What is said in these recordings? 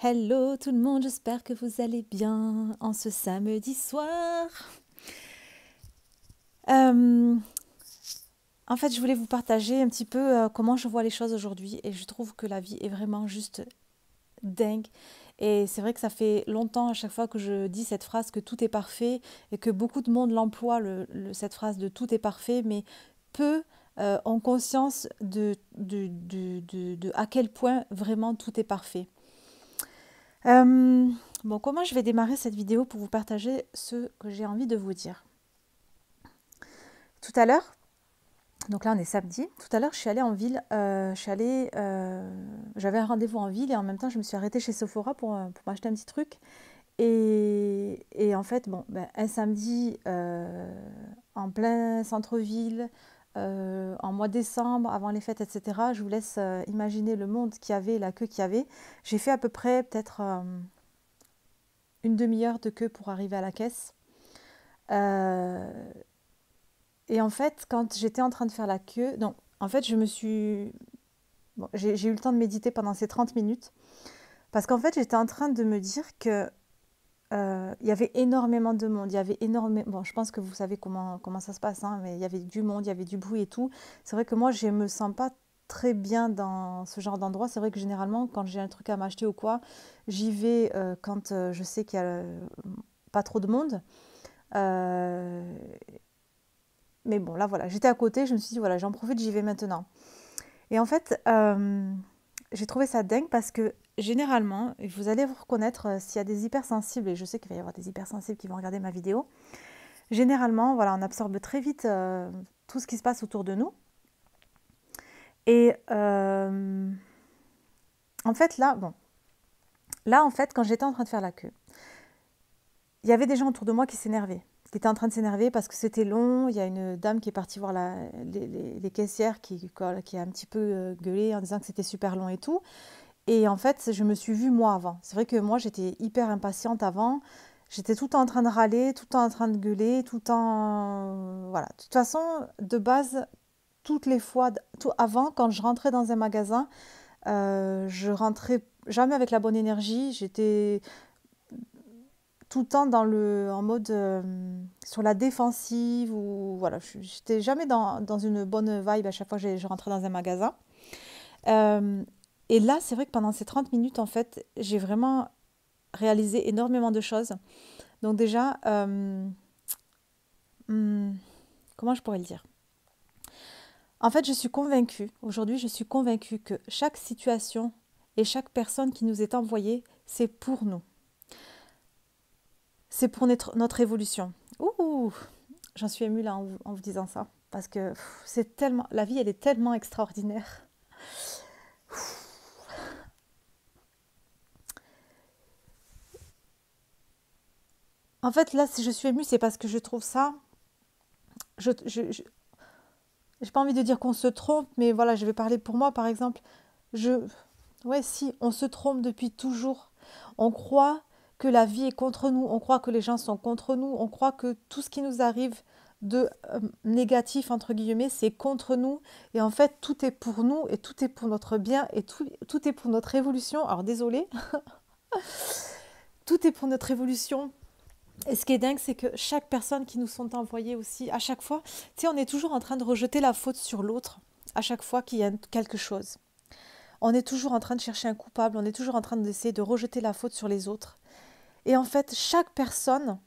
Hello tout le monde, j'espère que vous allez bien en ce samedi soir. Euh, En fait, je voulais vous partager un petit peu comment je vois les choses aujourd'hui et je trouve que la vie est vraiment juste dingue. Et c'est vrai que ça fait longtemps à chaque fois que je dis cette phrase que tout est parfait et que beaucoup de monde l'emploie, cette phrase de tout est parfait, mais peu ont conscience de à quel point vraiment tout est parfait. Euh, bon, comment je vais démarrer cette vidéo pour vous partager ce que j'ai envie de vous dire. Tout à l'heure, donc là on est samedi, tout à l'heure je suis allée en ville, j'avais un rendez-vous en ville et en même temps je me suis arrêtée chez Sephora pour m'acheter un petit truc. Et en fait, bon, ben, un samedi en plein centre-ville, en mois de décembre, avant les fêtes, etc., je vous laisse imaginer le monde qu'il y avait, la queue qu'il y avait. J'ai fait à peu près peut-être une demi-heure de queue pour arriver à la caisse. Euh, et en fait, quand j'étais en train de faire la queue, donc en fait, bon, j'ai eu le temps de méditer pendant ces 30 minutes, parce qu'en fait, j'étais en train de me dire que il y avait énormément de monde, il y avait énormément... Bon, je pense que vous savez comment ça se passe, hein, mais il y avait du monde, il y avait du bruit et tout. C'est vrai que moi, je me sens pas très bien dans ce genre d'endroit. C'est vrai que généralement, quand j'ai un truc à m'acheter ou quoi, j'y vais quand je sais qu'il y a pas trop de monde. Euh, mais bon, là, voilà, j'étais à côté, je me suis dit, voilà, j'en profite, j'y vais maintenant. Et en fait, j'ai trouvé ça dingue parce que généralement, et vous allez vous reconnaître s'il y a des hypersensibles, et je sais qu'il va y avoir des hypersensibles qui vont regarder ma vidéo, généralement, voilà, on absorbe très vite tout ce qui se passe autour de nous. Et en fait, là, en fait, quand j'étais en train de faire la queue, il y avait des gens autour de moi qui étaient en train de s'énerver parce que c'était long. Il y a une dame qui est partie voir les caissières qui a un petit peu gueulé en disant que c'était super long et tout. Et en fait, je me suis vue moi avant. C'est vrai que moi, j'étais hyper impatiente avant. J'étais tout le temps en train de râler, tout le temps en train de gueuler, tout le temps... Voilà. De toute façon, de base, toutes les fois, avant, quand je rentrais dans un magasin, je rentrais jamais avec la bonne énergie. J'étais tout le temps en mode sur la défensive ou voilà, j'étais jamais dans une bonne vibe à chaque fois que je rentrais dans un magasin. Euh, et là, c'est vrai que pendant ces 30 minutes, en fait, j'ai vraiment réalisé énormément de choses. Donc déjà, hmm, comment je pourrais le dire? En fait, aujourd'hui, je suis convaincue que chaque situation et chaque personne qui nous est envoyée, c'est pour nous. C'est pour notre évolution. Ouh, j'en suis émue là en vous disant ça. Parce que c'est tellement, la vie, elle est tellement extraordinaire. En fait, là, si je suis émue, c'est parce que je trouve ça. J'ai pas envie de dire qu'on se trompe, mais voilà, je vais parler pour moi, par exemple. Je, ouais, si, on se trompe depuis toujours. On croit que la vie est contre nous, on croit que les gens sont contre nous, on croit que tout ce qui nous arrive de négatif, entre guillemets, c'est contre nous. Et en fait, tout est pour nous et tout est pour notre bien et tout est pour notre évolution. Alors, désolé, tout est pour notre évolution. Et ce qui est dingue, c'est que chaque personne qui nous sont envoyées aussi, à chaque fois, tu sais, on est toujours en train de rejeter la faute sur l'autre, à chaque fois qu'il y a quelque chose. On est toujours en train de chercher un coupable, on est toujours en train d'essayer de rejeter la faute sur les autres. Et en fait, chaque personne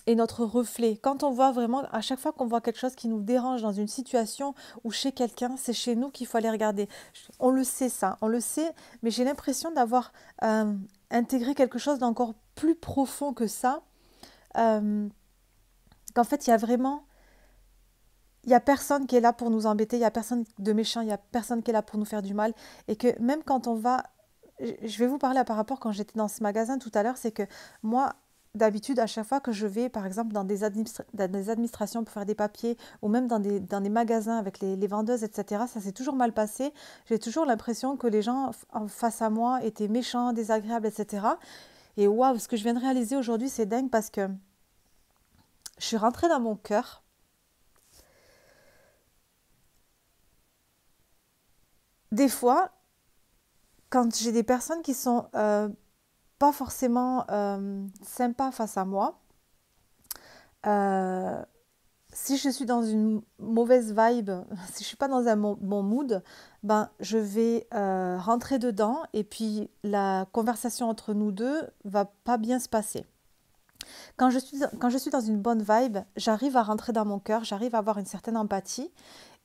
est notre reflet. Quand on voit vraiment, à chaque fois qu'on voit quelque chose qui nous dérange dans une situation ou chez quelqu'un, c'est chez nous qu'il faut aller regarder. On le sait ça, on le sait, mais j'ai l'impression d'avoir intégré quelque chose d'encore plus profond que ça. Euh, Qu'en fait, il y a personne qui est là pour nous embêter, il y a personne de méchant, il y a personne qui est là pour nous faire du mal. Et que même quand on va je vais vous parler par rapport quand j'étais dans ce magasin tout à l'heure, c'est que moi, d'habitude, à chaque fois que je vais, par exemple, dans des administrations pour faire des papiers, ou même dans des magasins avec les vendeuses, etc., ça s'est toujours mal passé. J'ai toujours l'impression que les gens en face à moi étaient méchants, désagréables, etc. Et waouh, ce que je viens de réaliser aujourd'hui, c'est dingue parce que je suis rentrée dans mon cœur. Des fois, quand j'ai des personnes qui sont pas forcément sympas face à moi, euh, si je suis dans une mauvaise vibe, si je suis pas dans un bon mood, ben je vais rentrer dedans et puis la conversation entre nous deux va pas bien se passer. Quand je suis dans une bonne vibe, j'arrive à rentrer dans mon cœur, j'arrive à avoir une certaine empathie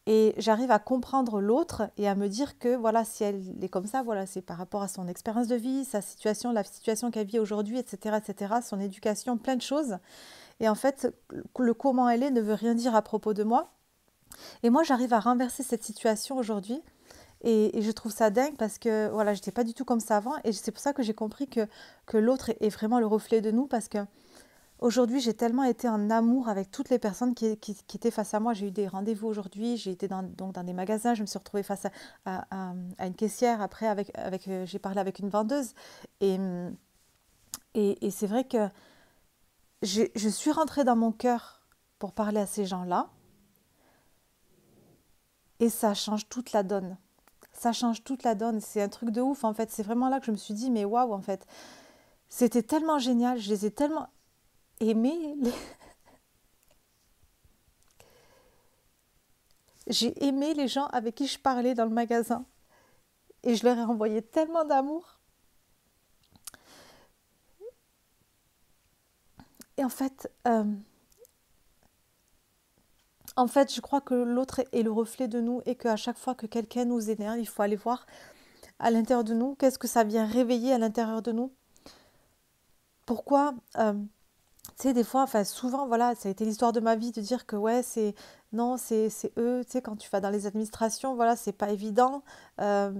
et j'arrive à comprendre l'autre et à me dire que voilà, si elle est comme ça, voilà, c'est par rapport à son expérience de vie, sa situation, la situation qu'elle vit aujourd'hui, etc., son éducation, plein de choses. Et en fait, le comment elle est ne veut rien dire à propos de moi. Et moi, j'arrive à renverser cette situation aujourd'hui. Et je trouve ça dingue parce que voilà, j'étais pas du tout comme ça avant. Et c'est pour ça que j'ai compris que l'autre est vraiment le reflet de nous. Parce que aujourd'hui, j'ai tellement été en amour avec toutes les personnes qui étaient face à moi. J'ai eu des rendez-vous aujourd'hui, j'ai été donc dans des magasins, je me suis retrouvée face à une caissière. Après, j'ai parlé avec une vendeuse. Et, et c'est vrai que je suis rentrée dans mon cœur pour parler à ces gens-là. Et ça change toute la donne. Ça change toute la donne. C'est un truc de ouf, en fait. C'est vraiment là que je me suis dit, mais waouh, en fait. C'était tellement génial. Je les ai tellement aimés. J'ai aimé les gens avec qui je parlais dans le magasin. Et je leur ai envoyé tellement d'amour. Et en fait, je crois que l'autre est le reflet de nous et qu'à chaque fois que quelqu'un nous énerve, il faut aller voir à l'intérieur de nous qu'est-ce que ça vient réveiller à l'intérieur de nous. Pourquoi tu sais, des fois, enfin souvent, voilà, ça a été l'histoire de ma vie de dire que ouais, non, c'est eux, tu sais, quand tu vas dans les administrations, voilà, c'est pas évident, euh,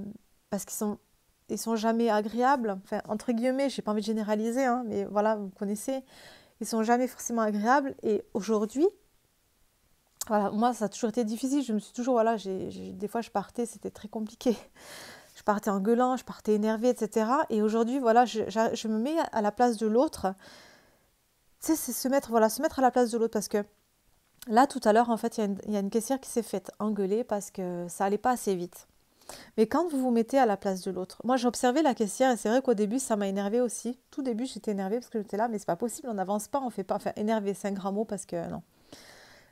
parce ils sont jamais agréables, enfin, entre guillemets, j'ai pas envie de généraliser, hein, mais voilà, vous connaissez, ils sont jamais forcément agréables, et aujourd'hui, voilà, moi, ça a toujours été difficile, je me suis toujours, voilà, des fois, je partais, c'était très compliqué, je partais en gueulant, je partais énervée, etc., et aujourd'hui, voilà, je me mets à la place de l'autre, tu sais, c'est voilà, se mettre à la place de l'autre, parce que là, tout à l'heure, en fait, il y a une caissière qui s'est faite engueuler parce que ça allait pas assez vite. Mais quand vous vous mettez à la place de l'autre, moi j'ai observé la caissière et c'est vrai qu'au début ça m'a énervée aussi. Tout début j'étais énervée parce que j'étais là, mais c'est pas possible, on n'avance pas, on fait pas. Enfin, énervée, c'est un grand mot parce que non.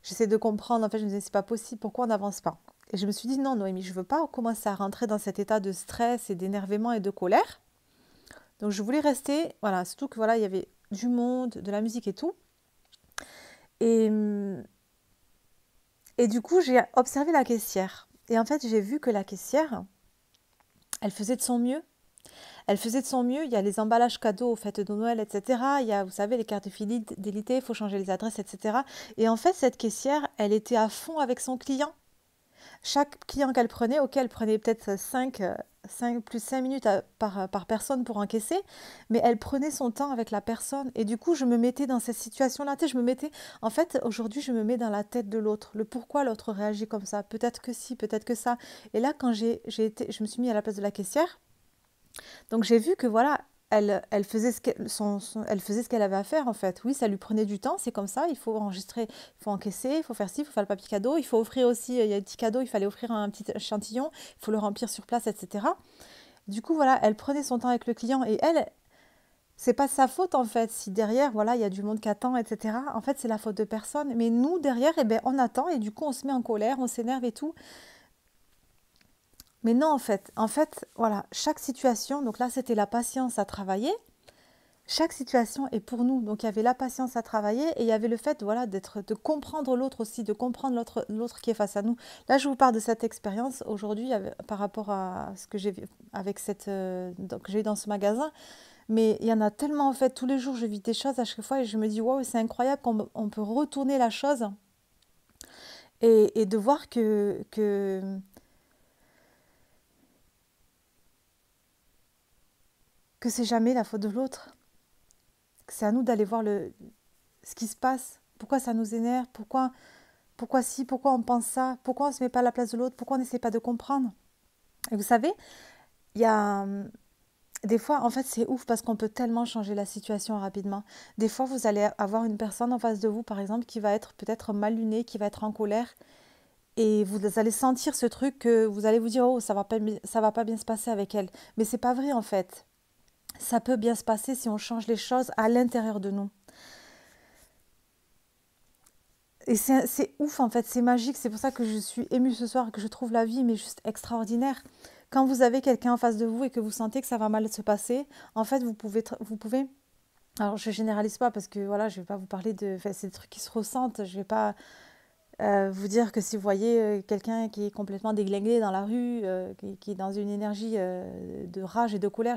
J'essaie de comprendre, en fait, je me disais c'est pas possible, pourquoi on n'avance pas? Et je me suis dit non, Noémie, je veux pas commencer à rentrer dans cet état de stress et d'énervement et de colère. Donc je voulais rester, voilà, surtout que voilà, il y avait du monde, de la musique et tout. Et, et du coup, j'ai observé la caissière. Et en fait, j'ai vu que la caissière, elle faisait de son mieux. Elle faisait de son mieux. Il y a les emballages cadeaux aux fêtes de Noël, etc. Il y a, vous savez, les cartes fidélité, il faut changer les adresses, etc. Et en fait, cette caissière, elle était à fond avec son client. Chaque client qu'elle prenait, ok, elle prenait peut-être 5 plus 5 minutes par personne pour encaisser, mais elle prenait son temps avec la personne. Et du coup, je me mettais dans cette situation-là. Tu sais, en fait, aujourd'hui, je me mets dans la tête de l'autre. Le pourquoi l'autre réagit comme ça. Peut-être que si, peut-être que ça. Et là, quand je me suis mis à la place de la caissière, donc j'ai vu que voilà, elle faisait elle faisait ce qu'elle avait à faire en fait. Oui, ça lui prenait du temps, c'est comme ça, il faut enregistrer, il faut encaisser, il faut faire ci, il faut faire le papier cadeau, il faut offrir aussi, il y a des petits cadeaux, il fallait offrir un petit échantillon, il faut le remplir sur place, etc. Du coup, voilà, elle prenait son temps avec le client et c'est pas sa faute en fait si derrière, voilà, il y a du monde qui attend, etc. En fait, c'est la faute de personne. Mais nous, derrière, eh ben, on attend et du coup, on se met en colère, on s'énerve et tout. Mais non, en fait, voilà, chaque situation, donc là, c'était la patience à travailler. Chaque situation est pour nous. Donc il y avait la patience à travailler et il y avait le fait voilà, de comprendre l'autre aussi, de comprendre l'autre qui est face à nous. Là, je vous parle de cette expérience aujourd'hui par rapport à ce que j'ai vu avec que j'ai eu dans ce magasin. Mais il y en a tellement en fait, tous les jours je vis des choses à chaque fois et je me dis waouh, c'est incroyable qu'on peut retourner la chose et de voir que c'est jamais la faute de l'autre. Que c'est à nous d'aller voir ce qui se passe. Pourquoi ça nous énerve? Pourquoi si? Pourquoi on pense ça? Pourquoi on ne se met pas à la place de l'autre? Pourquoi on n'essaie pas de comprendre? Et vous savez, il y a des fois, en fait, c'est ouf parce qu'on peut tellement changer la situation rapidement. Des fois, vous allez avoir une personne en face de vous, par exemple, qui va être peut-être mal lunée, qui va être en colère. Et vous allez sentir ce truc que vous allez vous dire, oh, ça va pas bien se passer avec elle. Mais c'est pas vrai en fait. Ça peut bien se passer si on change les choses à l'intérieur de nous. Et c'est ouf en fait, c'est magique. C'est pour ça que je suis émue ce soir, que je trouve la vie mais juste extraordinaire. Quand vous avez quelqu'un en face de vous et que vous sentez que ça va mal se passer, en fait, vous pouvez. Alors, je généralise pas parce que voilà, je vais pas vous parler de. Enfin, c'est des trucs qui se ressentent. Je vais pas vous dire que si vous voyez quelqu'un qui est complètement déglingué dans la rue, qui est dans une énergie de rage et de colère,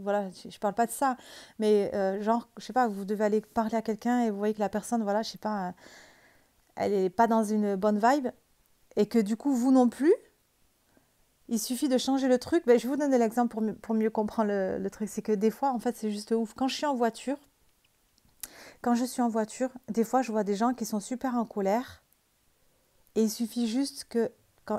voilà, je parle pas de ça. Mais genre, je sais pas, vous devez aller parler à quelqu'un et vous voyez que la personne, voilà, je sais pas, elle est pas dans une bonne vibe et que du coup, vous non plus. Il suffit de changer le truc. Ben, je vais vous donner l'exemple pour mieux comprendre le truc. C'est que des fois, en fait, c'est juste ouf. Quand je suis en voiture, des fois, je vois des gens qui sont super en colère. Et il suffit juste que...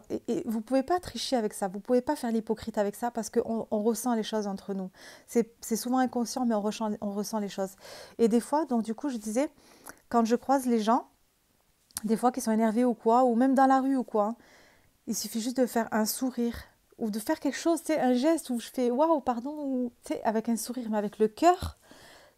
et vous ne pouvez pas tricher avec ça. Vous ne pouvez pas faire l'hypocrite avec ça parce qu'on ressent les choses entre nous. C'est souvent inconscient, mais on ressent les choses. Et des fois, donc du coup, je disais, quand je croise les gens, des fois qui sont énervés ou quoi, ou même dans la rue ou quoi, il suffit juste de faire un sourire ou de faire quelque chose, tu sais, un geste où je fais waouh, pardon, ou tu sais, avec un sourire, mais avec le cœur,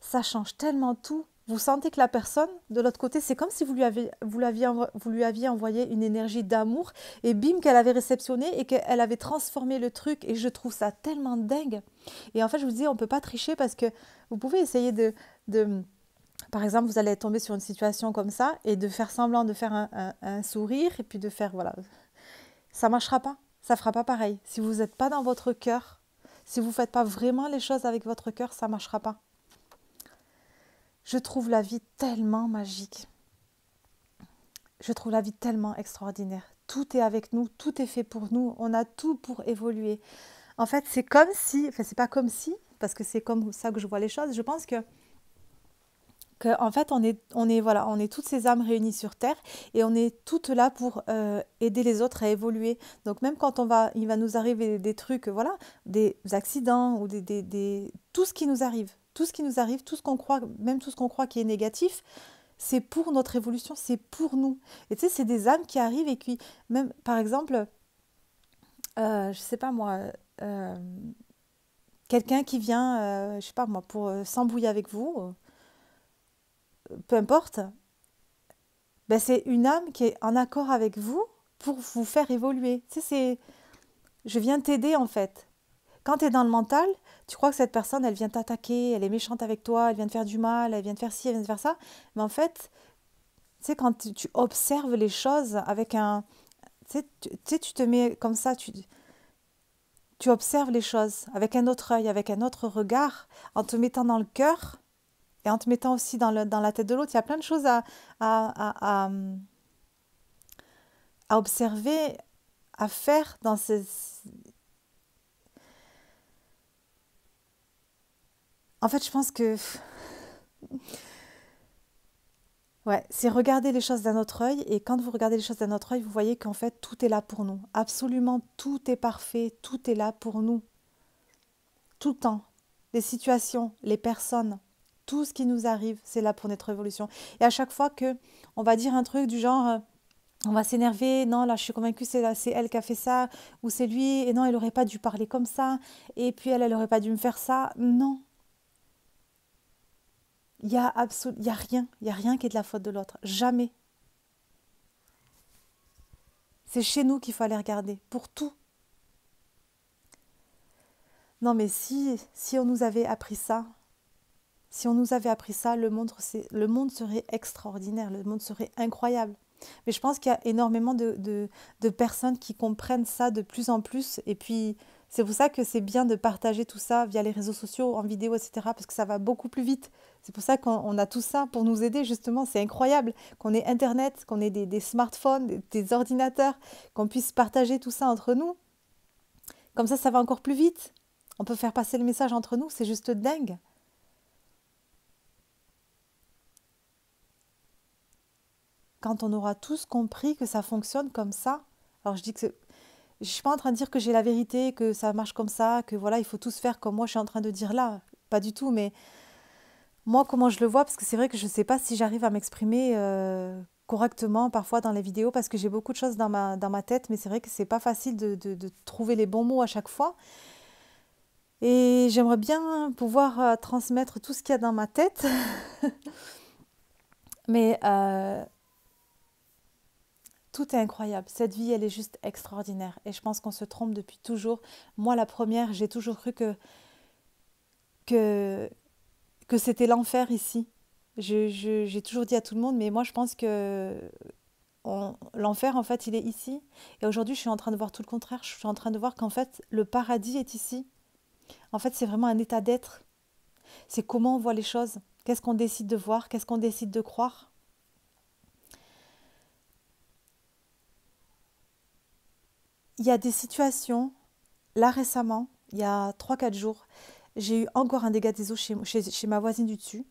ça change tellement tout. Vous sentez que la personne, de l'autre côté, c'est comme si vous lui aviez envoyé une énergie d'amour et bim, qu'elle avait réceptionné et qu'elle avait transformé le truc. Et je trouve ça tellement dingue. Et en fait, je vous dis, on ne peut pas tricher parce que vous pouvez essayer de par exemple, vous allez tomber sur une situation comme ça et de faire semblant de faire un sourire et puis de faire, voilà, ça marchera pas. Ça fera pas pareil. Si vous n'êtes pas dans votre cœur, si vous ne faites pas vraiment les choses avec votre cœur, ça marchera pas. Je trouve la vie tellement magique. Je trouve la vie tellement extraordinaire. Tout est avec nous, tout est fait pour nous. On a tout pour évoluer. En fait, c'est comme si, enfin, c'est pas comme si, parce que c'est comme ça que je vois les choses. Je pense que en fait, voilà, on est toutes ces âmes réunies sur Terre et on est toutes là pour aider les autres à évoluer. Donc même quand il va nous arriver des trucs, voilà, des accidents ou tout ce qui nous arrive, tout ce qu'on croit, même tout ce qu'on croit qui est négatif, c'est pour notre évolution, c'est pour nous. Et tu sais, c'est des âmes qui arrivent et qui, même par exemple, je sais pas moi, euh, quelqu'un qui vient, je sais pas moi, pour s'embrouiller avec vous, peu importe. Ben, c'est une âme qui est en accord avec vous pour vous faire évoluer. Tu sais, je viens t'aider en fait. Quand tu es dans le mental, tu crois que cette personne, elle vient t'attaquer, elle est méchante avec toi, elle vient te faire du mal, elle vient te faire ci, elle vient te faire ça. Mais en fait, tu sais, quand tu observes les choses avec un... tu sais, tu te mets comme ça, tu observes les choses avec un autre œil, avec un autre regard, en te mettant dans le cœur et en te mettant aussi dans la tête de l'autre. Il y a plein de choses à, à observer, à faire dans ces... En fait, je pense que ouais, c'est regarder les choses d'un autre œil et quand vous regardez les choses d'un autre œil, vous voyez qu'en fait, tout est là pour nous. Absolument tout est parfait, tout est là pour nous. Tout le temps. Les situations, les personnes, tout ce qui nous arrive, c'est là pour notre évolution. Et à chaque fois que on va dire un truc du genre on va s'énerver, non, là je suis convaincue c'est elle qui a fait ça, ou c'est lui, et non, elle aurait pas dû parler comme ça, et puis elle aurait pas dû me faire ça. Non, il y a rien qui est de la faute de l'autre. Jamais. C'est chez nous qu'il faut aller regarder, pour tout. Non, mais si on nous avait appris ça, si on nous avait appris ça, le monde serait extraordinaire, le monde serait incroyable. Mais je pense qu'il y a énormément de personnes qui comprennent ça de plus en plus. Et puis, c'est pour ça que c'est bien de partager tout ça via les réseaux sociaux, en vidéo, etc. Parce que ça va beaucoup plus vite. C'est pour ça qu'on a tout ça pour nous aider, justement. C'est incroyable qu'on ait Internet, qu'on ait des smartphones, des ordinateurs, qu'on puisse partager tout ça entre nous. Comme ça va encore plus vite. On peut faire passer le message entre nous. C'est juste dingue. Quand on aura tous compris que ça fonctionne comme ça, alors je dis que je suis pas en train de dire que j'ai la vérité, que ça marche comme ça, que voilà, il faut tous faire comme moi je suis en train de dire là, pas du tout, mais moi comment je le vois, parce que c'est vrai que je sais pas si j'arrive à m'exprimer correctement parfois dans les vidéos parce que j'ai beaucoup de choses dans ma tête, mais c'est vrai que c'est pas facile de trouver les bons mots à chaque fois. Et j'aimerais bien pouvoir transmettre tout ce qu'il y a dans ma tête, mais tout est incroyable. Cette vie, elle est juste extraordinaire. Et je pense qu'on se trompe depuis toujours. Moi, la première, j'ai toujours cru que, que c'était l'enfer ici. J'ai toujours dit à tout le monde, mais moi, je pense que l'enfer, en fait, il est ici. Et aujourd'hui, je suis en train de voir tout le contraire. Je suis en train de voir qu'en fait, le paradis est ici. En fait, c'est vraiment un état d'être. C'est comment on voit les choses. Qu'est-ce qu'on décide de voir? Qu'est-ce qu'on décide de croire? Il y a des situations, là récemment, il y a 3 4 jours, j'ai eu encore un dégât des eaux chez ma voisine du dessus.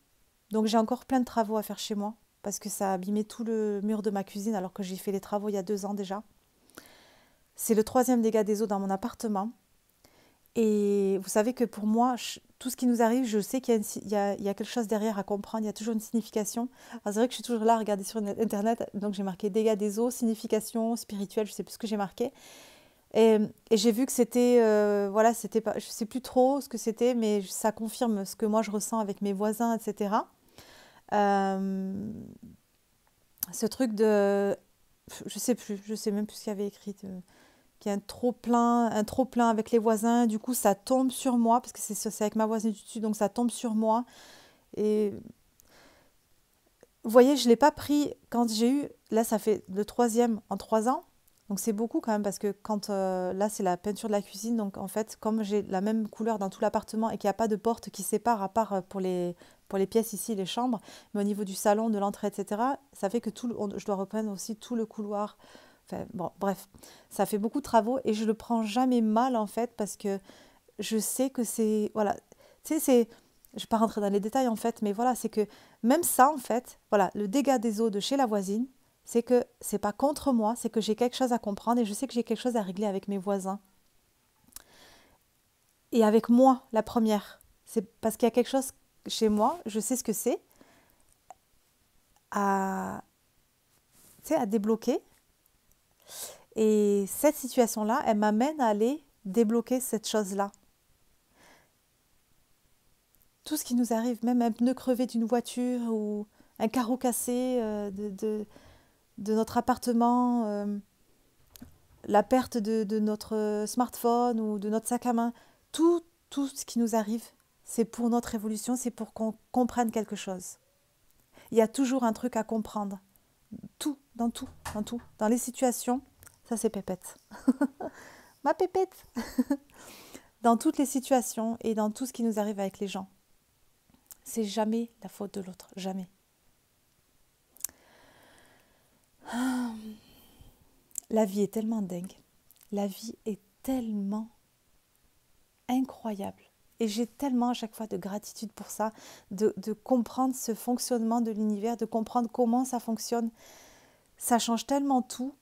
Donc j'ai encore plein de travaux à faire chez moi parce que ça a abîmé tout le mur de ma cuisine alors que j'ai fait les travaux il y a 2 ans déjà. C'est le troisième dégât des eaux dans mon appartement. Et vous savez que pour moi, tout ce qui nous arrive, je sais qu'il y a, il y a quelque chose derrière à comprendre, il y a toujours une signification. Alors, c'est vrai que je suis toujours là à regarder sur Internet, donc j'ai marqué dégâts des eaux, signification spirituelle, je sais plus ce que j'ai marqué. Et, et j'ai vu que c'était, voilà, c'était pas, je sais plus trop ce que c'était, mais ça confirme ce que moi je ressens avec mes voisins, etc. Euh, Ce truc de, je sais plus, je sais même plus ce qu'il y avait écrit, qu'il y a un trop plein avec les voisins. Du coup, ça tombe sur moi parce que c'est avec ma voisine du dessus, donc ça tombe sur moi. Et vous voyez, je l'ai pas pris quand j'ai eu, là, ça fait le troisième en 3 ans. Donc c'est beaucoup quand même parce que quand là c'est la peinture de la cuisine, donc en fait comme j'ai la même couleur dans tout l'appartement et qu'il n'y a pas de porte qui sépare à part pour les pièces ici, les chambres, mais au niveau du salon, de l'entrée, etc., ça fait que je dois repeindre aussi tout le couloir. Enfin bon, bref, ça fait beaucoup de travaux et je le prends jamais mal en fait parce que je sais que c'est, voilà, tu sais, je vais pas rentrer dans les détails en fait, mais voilà, c'est que même ça en fait, voilà, le dégât des eaux de chez la voisine, c'est que c'est pas contre moi, c'est que j'ai quelque chose à comprendre et je sais que j'ai quelque chose à régler avec mes voisins et avec moi, la première. C'est parce qu'il y a quelque chose chez moi, je sais ce que c'est, à, tu sais, à débloquer. Et cette situation-là, elle m'amène à aller débloquer cette chose-là. Tout ce qui nous arrive, même un pneu crevé d'une voiture ou un carreau cassé de notre appartement, la perte de notre smartphone ou de notre sac à main, tout, tout ce qui nous arrive, c'est pour notre évolution, c'est pour qu'on comprenne quelque chose. Il y a toujours un truc à comprendre. Tout, dans tout, dans tout. Dans les situations, ça c'est Pépette. Ma Pépette. Dans toutes les situations et dans tout ce qui nous arrive avec les gens. C'est jamais la faute de l'autre, jamais. La vie est tellement dingue. La vie est tellement incroyable. Et j'ai tellement à chaque fois de gratitude pour ça, de comprendre ce fonctionnement de l'univers, de comprendre comment ça fonctionne. Ça change tellement tout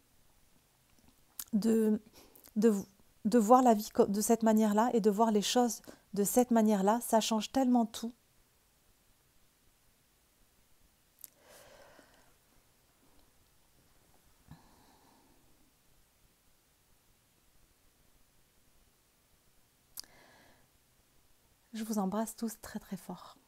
de, de, de voir la vie de cette manière-là et de voir les choses de cette manière-là. Ça change tellement tout. Je vous embrasse tous très très fort.